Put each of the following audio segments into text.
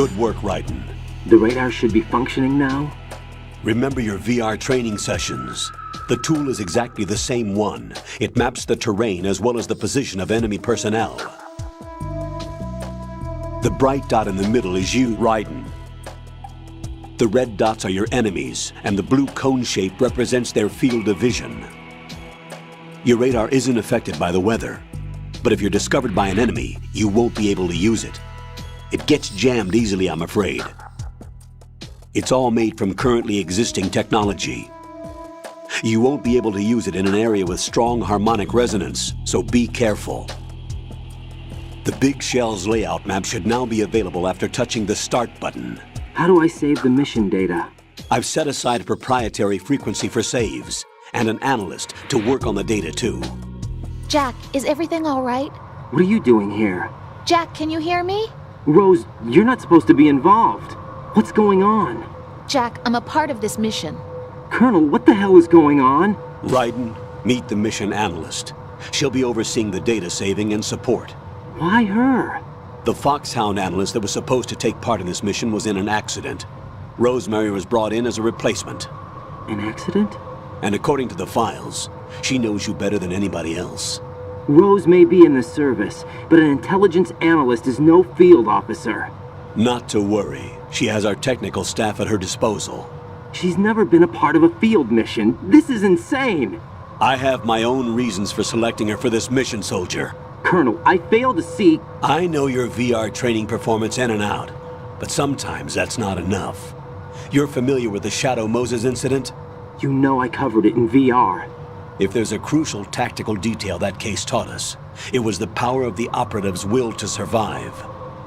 Good work, Raiden. The radar should be functioning now? Remember your VR training sessions. The tool is exactly the same one. It maps the terrain as well as the position of enemy personnel. The bright dot in the middle is you, Raiden. The red dots are your enemies, and the blue cone shape represents their field of vision. Your radar isn't affected by the weather, but if you're discovered by an enemy, you won't be able to use it. It gets jammed easily, I'm afraid. It's all made from currently existing technology. You won't be able to use it in an area with strong harmonic resonance, so be careful. The Big Shell's layout map should now be available after touching the Start button. How do I save the mission data? I've set aside a proprietary frequency for saves, and an analyst to work on the data too. Jack, is everything all right? What are you doing here? Jack, can you hear me? Rose, you're not supposed to be involved. What's going on? Jack, I'm a part of this mission. Colonel, what the hell is going on? Raiden, meet the mission analyst. She'll be overseeing the data saving and support. Why her? The Foxhound analyst that was supposed to take part in this mission was in an accident. Rosemary was brought in as a replacement. An accident? And according to the files, she knows you better than anybody else. Rose may be in the service, but an intelligence analyst is no field officer. Not to worry. She has our technical staff at her disposal. She's never been a part of a field mission. This is insane! I have my own reasons for selecting her for this mission, soldier. Colonel, I fail to see... I know your VR training performance in and out, but sometimes that's not enough. You're familiar with the Shadow Moses incident? You know I covered it in VR. If there's a crucial tactical detail that case taught us, it was the power of the operative's will to survive.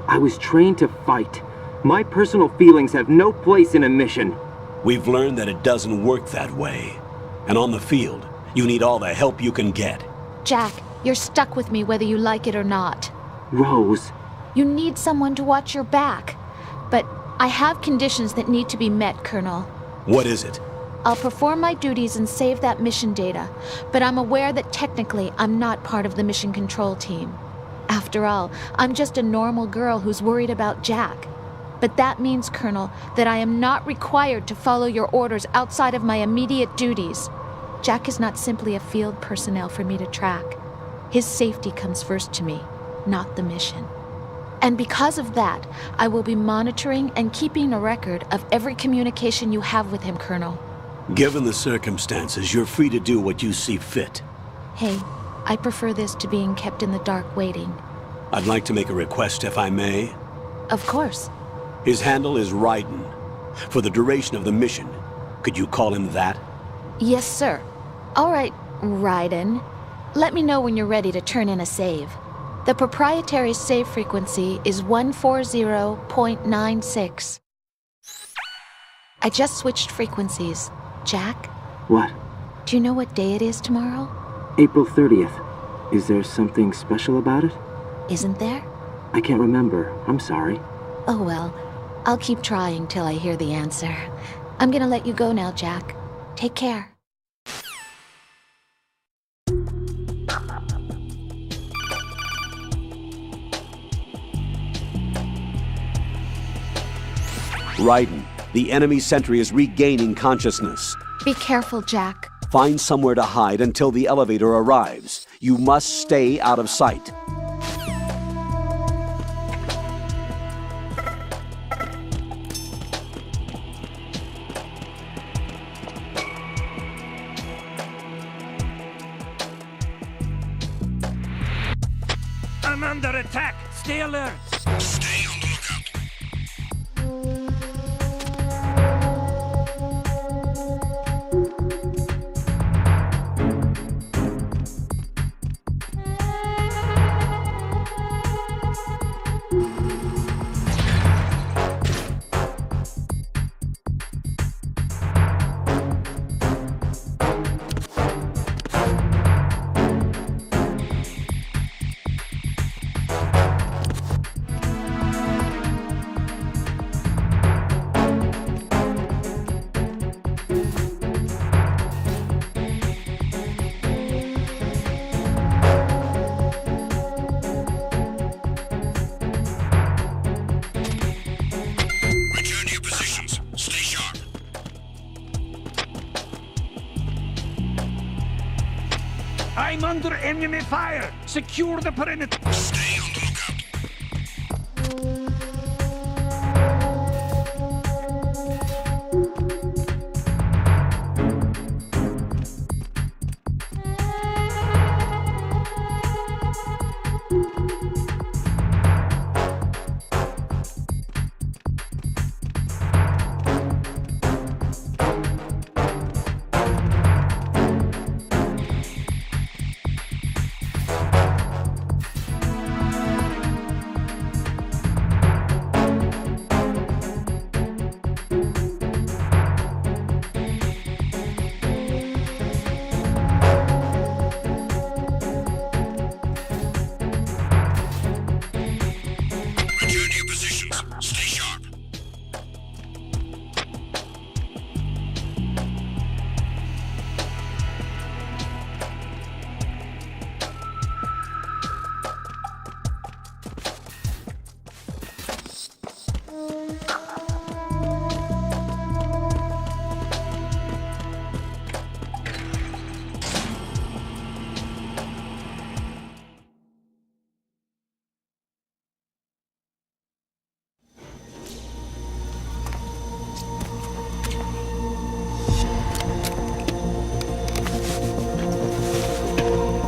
I was trained to fight. My personal feelings have no place in a mission. We've learned that it doesn't work that way. And on the field, you need all the help you can get. Jack, you're stuck with me whether you like it or not. Rose. You need someone to watch your back. But I have conditions that need to be met, Colonel. What is it? I'll perform my duties and save that mission data, but I'm aware that technically I'm not part of the mission control team. After all, I'm just a normal girl who's worried about Jack. But that means, Colonel, that I am not required to follow your orders outside of my immediate duties. Jack is not simply a field personnel for me to track. His safety comes first to me, not the mission. And because of that, I will be monitoring and keeping a record of every communication you have with him, Colonel. Given the circumstances, you're free to do what you see fit. Hey, I prefer this to being kept in the dark waiting. I'd like to make a request, if I may. Of course. His handle is Raiden. For the duration of the mission, could you call him that? Yes, sir. All right, Raiden. Let me know when you're ready to turn in a save. The proprietary save frequency is 140.96. I just switched frequencies. Jack? What? Do you know what day it is tomorrow? April 30th. Is there something special about it? Isn't there? I can't remember. I'm sorry. Oh well, I'll keep trying till I hear the answer. I'm gonna let you go now, Jack. Take care. Raiden, the enemy sentry is regaining consciousness. Be careful, Jack. Find somewhere to hide until the elevator arrives. You must stay out of sight. I'm under attack! Stay alert! Stay on the lookout. I'm under enemy fire. Secure the perimeter. Stay on the lookout. Return to your positions. Stay sharp.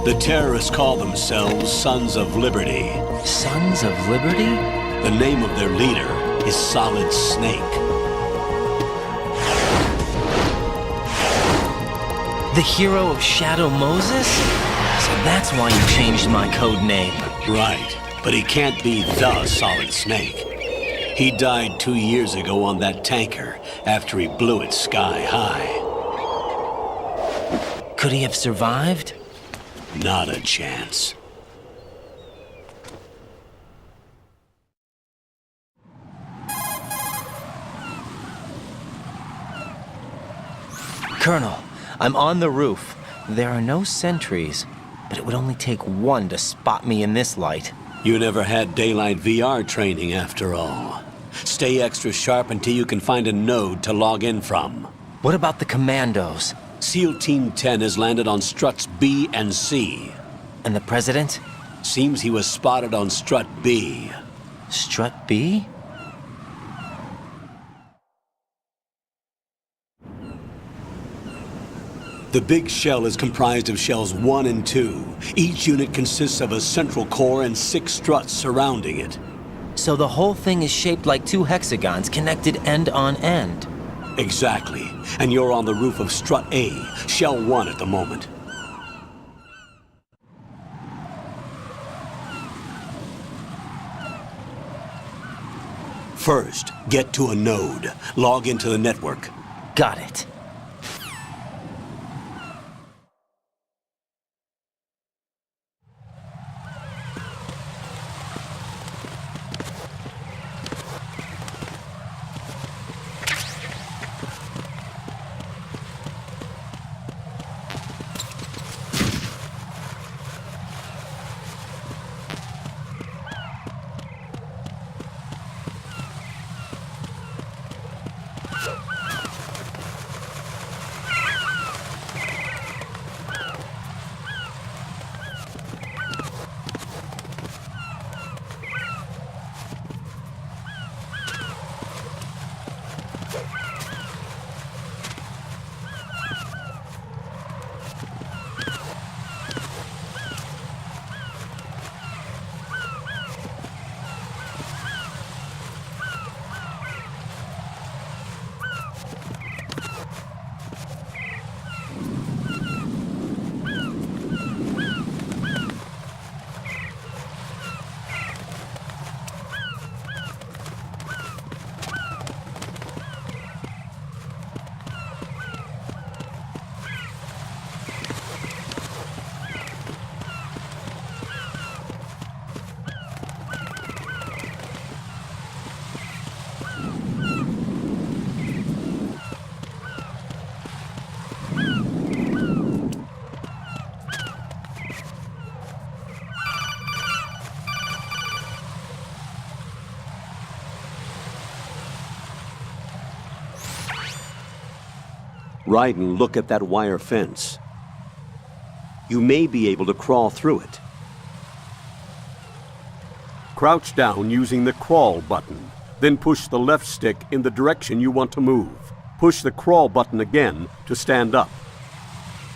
The terrorists call themselves Sons of Liberty. Sons of Liberty? The name of their leader is Solid Snake. The hero of Shadow Moses? So that's why you changed my code name. Right, but he can't be the Solid Snake. He died 2 years ago on that tanker after he blew it sky high. Could he have survived? Not a chance. Colonel, I'm on the roof. There are no sentries, but it would only take one to spot me in this light. You never had daylight VR training after all. Stay extra sharp until you can find a node to log in from. What about the commandos? SEAL Team 10 has landed on struts B and C. And the president? Seems he was spotted on strut B. Strut B? The big shell is comprised of shells 1 and 2. Each unit consists of a central core and 6 struts surrounding it. So the whole thing is shaped like 2 hexagons connected end on end. Exactly. And you're on the roof of strut A, shell 1 at the moment. First, get to a node. Log into the network. Got it. Ryden, look at that wire fence. You may be able to crawl through it. Crouch down using the crawl button. Then push the left stick in the direction you want to move. Push the crawl button again to stand up.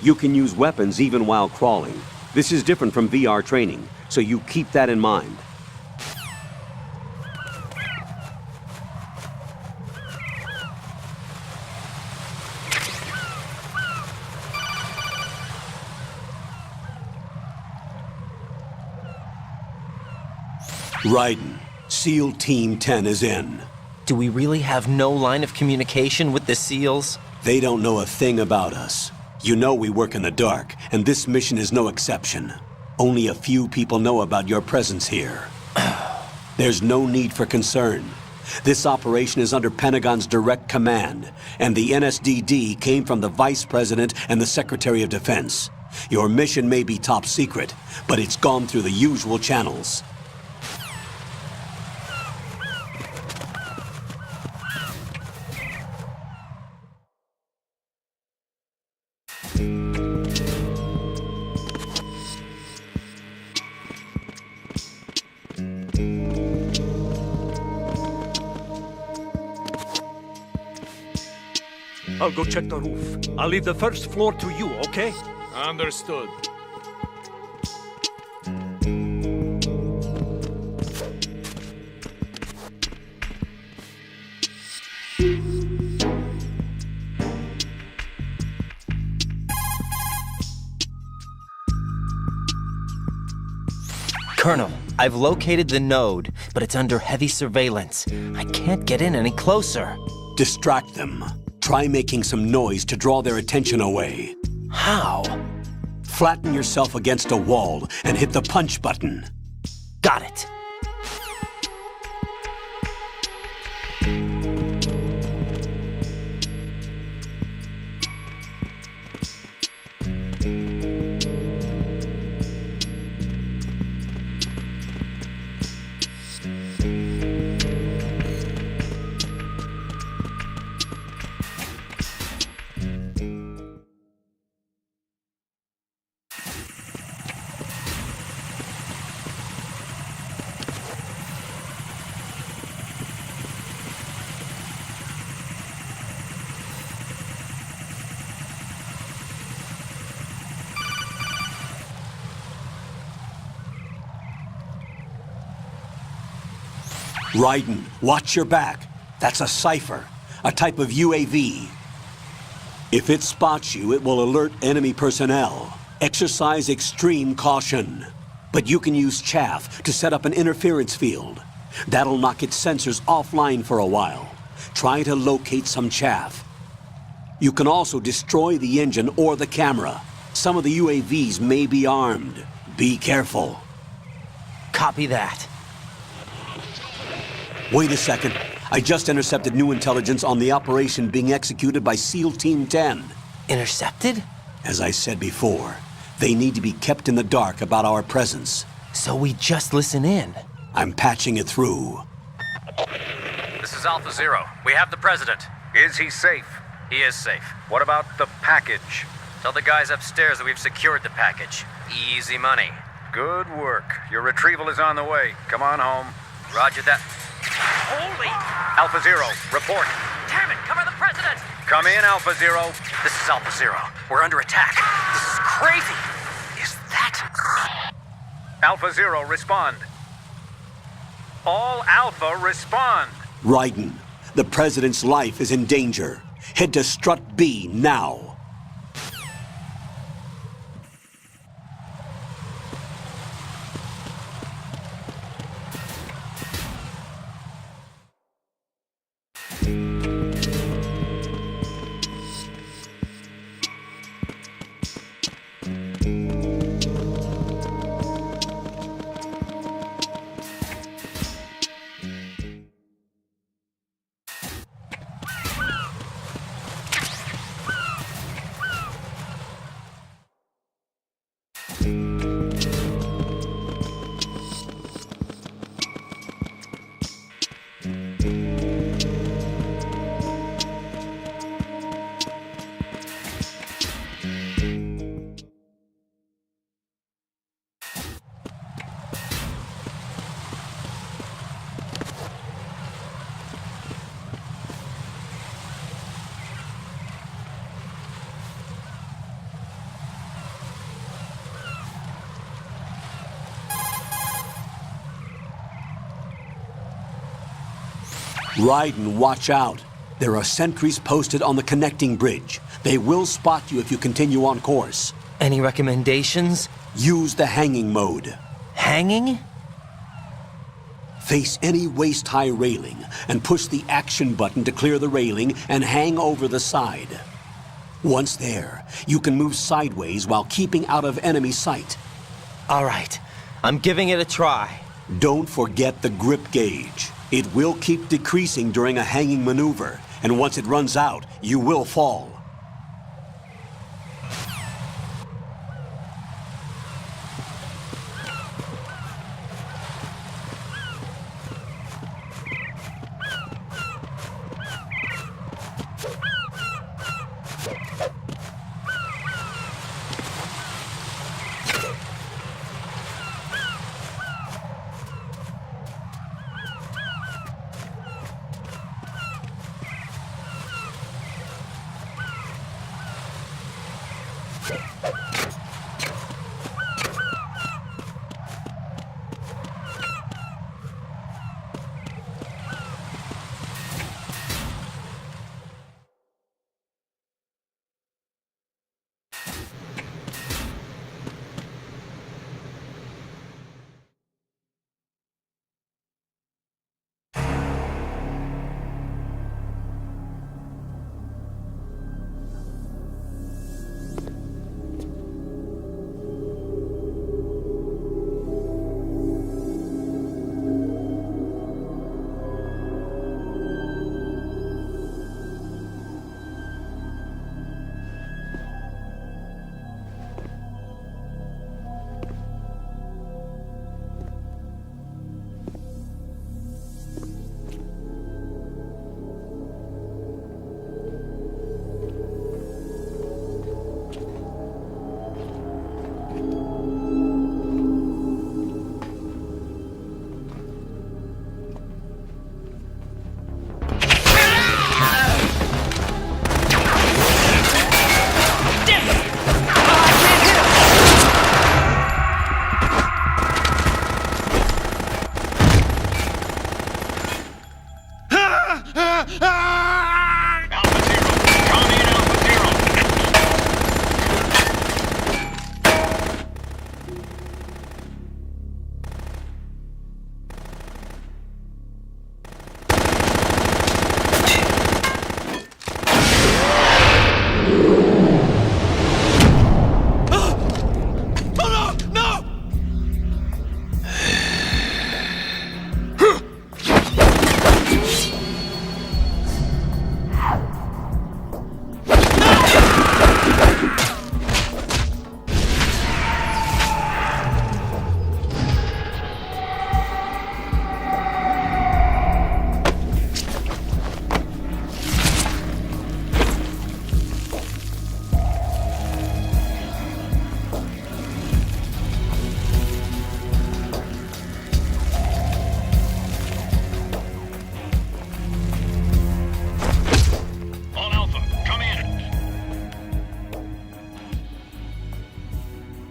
You can use weapons even while crawling. This is different from VR training, so you keep that in mind. Raiden, SEAL Team 10 is in. Do we really have no line of communication with the SEALs? They don't know a thing about us. You know we work in the dark, and this mission is no exception. Only a few people know about your presence here. There's no need for concern. This operation is under Pentagon's direct command, and the NSDD came from the Vice President and the Secretary of Defense. Your mission may be top secret, but it's gone through the usual channels. I'll go check the roof. I'll leave the first floor to you, okay? Understood. Colonel, I've located the node, but it's under heavy surveillance. I can't get in any closer. Distract them. Try making some noise to draw their attention away. How? Flatten yourself against a wall and hit the punch button. Got it. Raiden, watch your back. That's a cipher, a type of UAV. If it spots you, it will alert enemy personnel. Exercise extreme caution. But you can use chaff to set up an interference field. That'll knock its sensors offline for a while. Try to locate some chaff. You can also destroy the engine or the camera. Some of the UAVs may be armed. Be careful. Copy that. Wait a second. I just intercepted new intelligence on the operation being executed by SEAL Team 10. Intercepted? As I said before, they need to be kept in the dark about our presence. So we just listen in. I'm patching it through. This is Alpha Zero. We have the president. Is he safe? He is safe. What about the package? Tell the guys upstairs that we've secured the package. Easy money. Good work. Your retrieval is on the way. Come on home. Roger that. Holy! Alpha Zero, report. Damn it! Cover the president! Come in, Alpha Zero. This is Alpha Zero. We're under attack. This is crazy. Is that... Alpha Zero, respond. All Alpha, respond. Raiden, the president's life is in danger. Head to Strut B now. Raiden, watch out. There are sentries posted on the connecting bridge. They will spot you if you continue on course. Any recommendations? Use the hanging mode. Hanging? Face any waist-high railing and push the action button to clear the railing and hang over the side. Once there, you can move sideways while keeping out of enemy sight. All right, I'm giving it a try. Don't forget the grip gauge. It will keep decreasing during a hanging maneuver, and once it runs out, you will fall.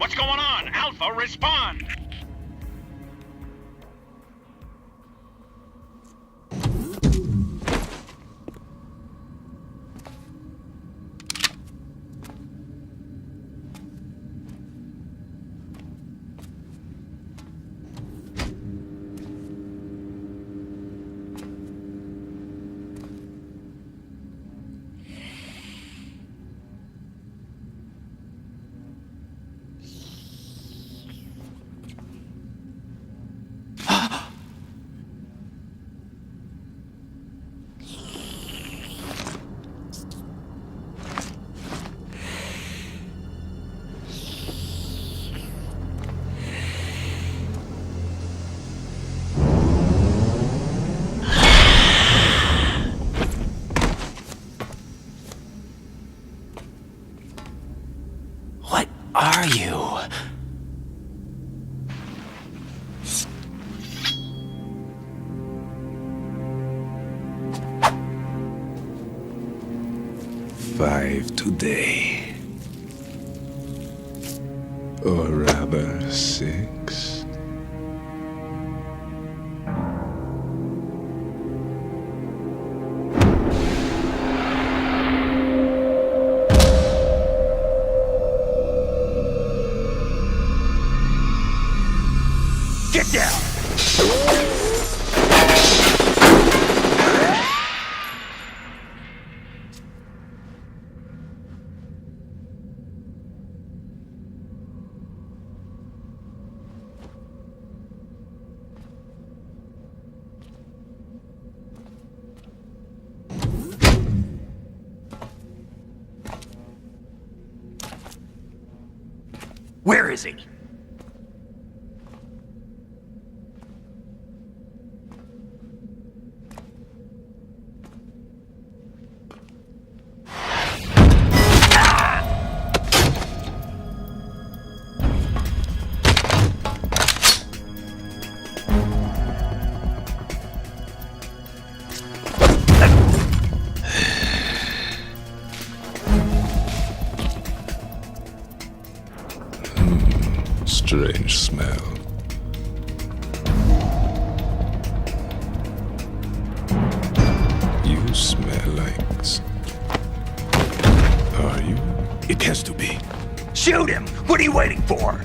What's going on? Alpha, respond! Are you? Five today. Or rather, 6. Get down! Where is he? Strange smell. You smell like... Are you? It has to be. Shoot him! What are you waiting for?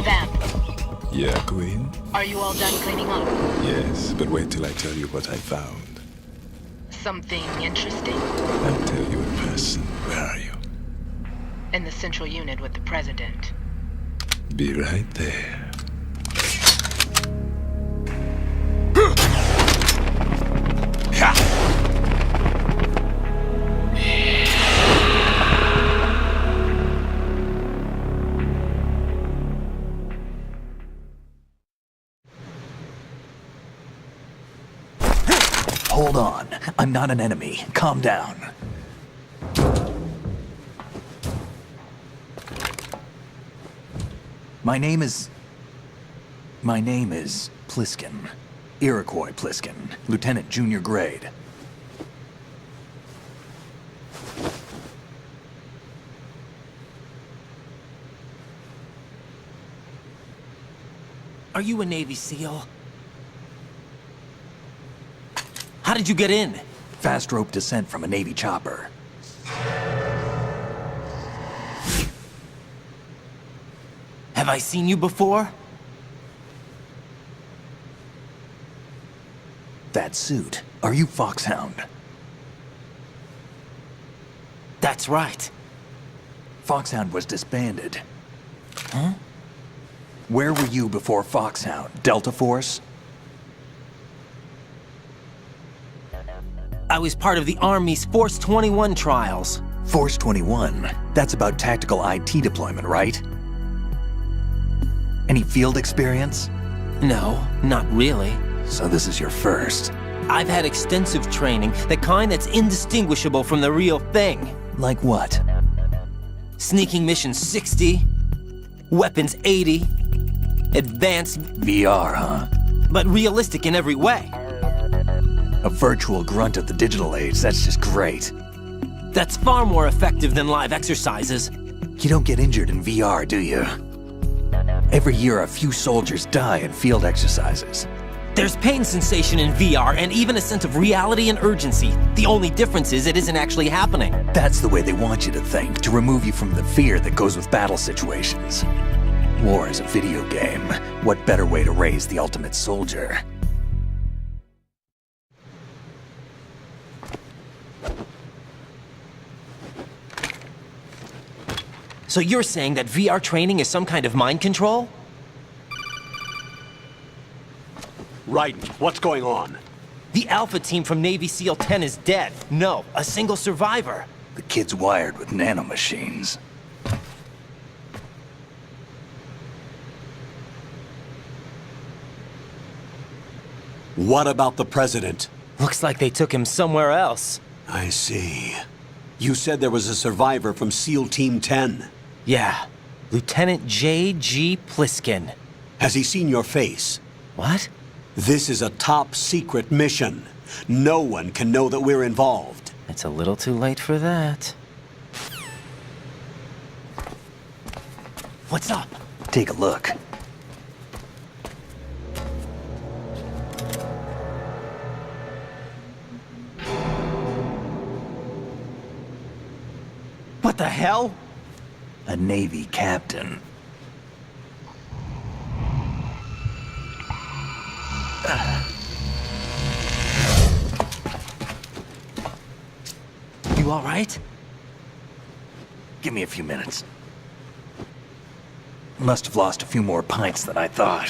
Vamp, Yeah, Queen? are you all done cleaning up? Yes, but wait till I tell you what I found. Something interesting? I'll tell you in person. Where are you? In the central unit with the president. Be right there. Hold on. I'm not an enemy. Calm down. My name is Pliskin. Iroquois Pliskin. Lieutenant Junior Grade. Are you a Navy SEAL? How did you get in? Fast rope descent from a Navy chopper. Have I seen you before? That suit. Are you Foxhound? That's right. Foxhound was disbanded. Huh? Where were you before Foxhound? Delta Force? I was part of the Army's Force 21 trials. Force 21? That's about tactical IT deployment, right? Any field experience? No, not really. So this is your first. I've had extensive training, the kind that's indistinguishable from the real thing. Like what? Sneaking Mission 60, Weapons 80, Advanced... VR, huh? But realistic in every way. A virtual grunt of the digital age, that's just great. That's far more effective than live exercises. You don't get injured in VR, do you? Every year, a few soldiers die in field exercises. There's pain sensation in VR and even a sense of reality and urgency. The only difference is it isn't actually happening. That's the way they want you to think, to remove you from the fear that goes with battle situations. War is a video game. What better way to raise the ultimate soldier? So you're saying that VR training is some kind of mind control? Raiden, what's going on? The Alpha team from Navy SEAL 10 is dead. No, a single survivor. The kid's wired with nanomachines. What about the president? Looks like they took him somewhere else. I see. You said there was a survivor from SEAL Team 10. Yeah, Lieutenant J.G. Pliskin. Has he seen your face? What? This is a top secret mission. No one can know that we're involved. It's a little too late for that. What's up? Take a look. What the hell? A Navy captain. You all right? Give me a few minutes. Must have lost a few more pints than I thought.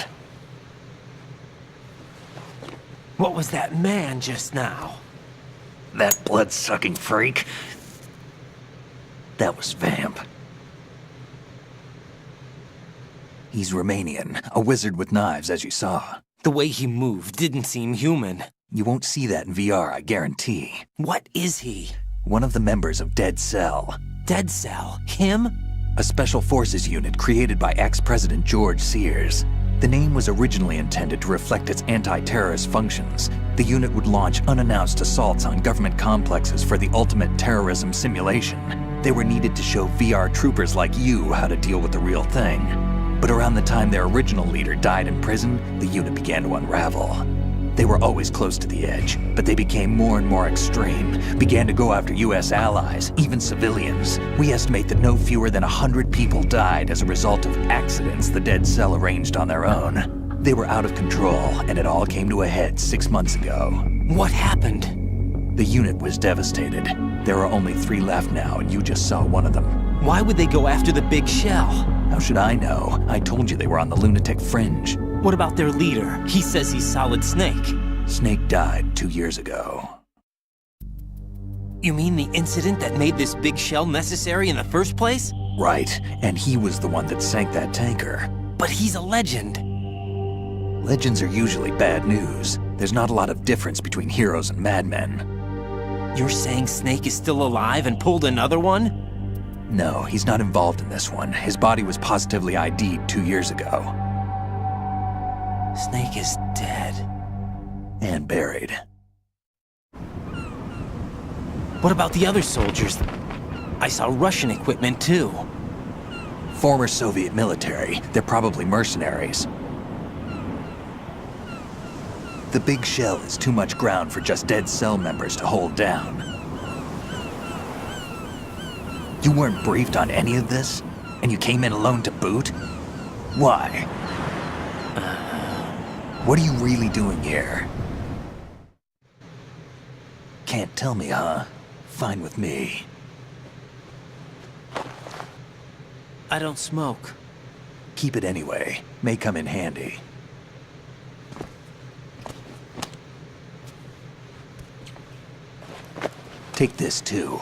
What was that man just now? That blood-sucking freak? That was Vamp. He's Romanian, a wizard with knives, as you saw. The way he moved didn't seem human. You won't see that in VR, I guarantee. What is he? One of the members of Dead Cell. Dead Cell? Him? A special forces unit created by ex-President George Sears. The name was originally intended to reflect its anti-terrorist functions. The unit would launch unannounced assaults on government complexes for the ultimate terrorism simulation. They were needed to show VR troopers like you how to deal with the real thing. But around the time their original leader died in prison, the unit began to unravel. They were always close to the edge, but they became more and more extreme, began to go after US allies, even civilians. We estimate that no fewer than 100 people died as a result of accidents the Dead Cell arranged on their own. They were out of control, and it all came to a head 6 months ago. What happened? The unit was devastated. There are only 3 left now, and you just saw one of them. Why would they go after the big shell? How should I know? I told you they were on the lunatic fringe. What about their leader? He says he's Solid Snake. Snake died 2 years ago. You mean the incident that made this big shell necessary in the first place? Right, and he was the one that sank that tanker. But he's a legend. Legends are usually bad news. There's not a lot of difference between heroes and madmen. You're saying Snake is still alive and pulled another one? No, he's not involved in this one. His body was positively ID'd 2 years ago. Snake is dead. And buried. What about the other soldiers? I saw Russian equipment too. Former Soviet military. They're probably mercenaries. The big shell is too much ground for just Dead Cell members to hold down. You weren't briefed on any of this? And you came in alone to boot? Why? What are you really doing here? Can't tell me, huh? Fine with me. I don't smoke. Keep it anyway. May come in handy. Take this too.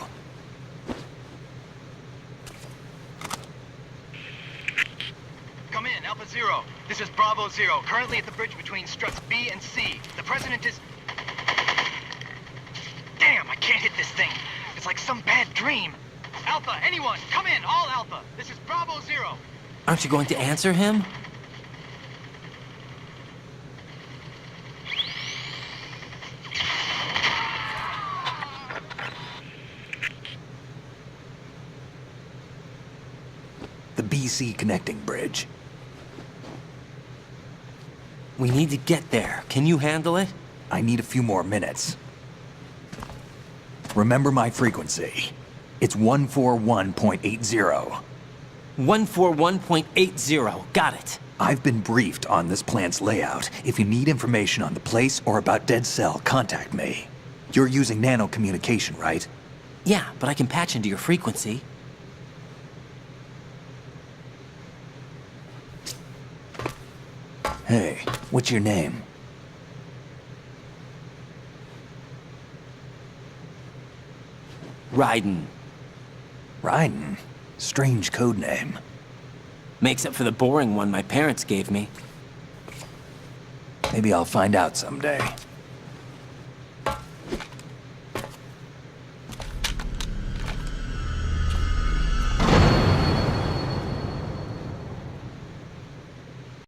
Come in, Alpha Zero. This is Bravo Zero, currently at the bridge between struts B and C. The President is... Damn, I can't hit this thing. It's like some bad dream. Alpha, anyone, come in, all Alpha. This is Bravo Zero. Aren't you going to answer him? The BC connecting bridge. We need to get there. Can you handle it? I need a few more minutes. Remember my frequency. It's 141.80. 141.80. Got it. I've been briefed on this plant's layout. If you need information on the place or about Dead Cell, contact me. You're using nano communication, right? Yeah, but I can patch into your frequency. Hey, what's your name? Raiden. Raiden? Strange code name. Makes up for the boring one my parents gave me. Maybe I'll find out someday.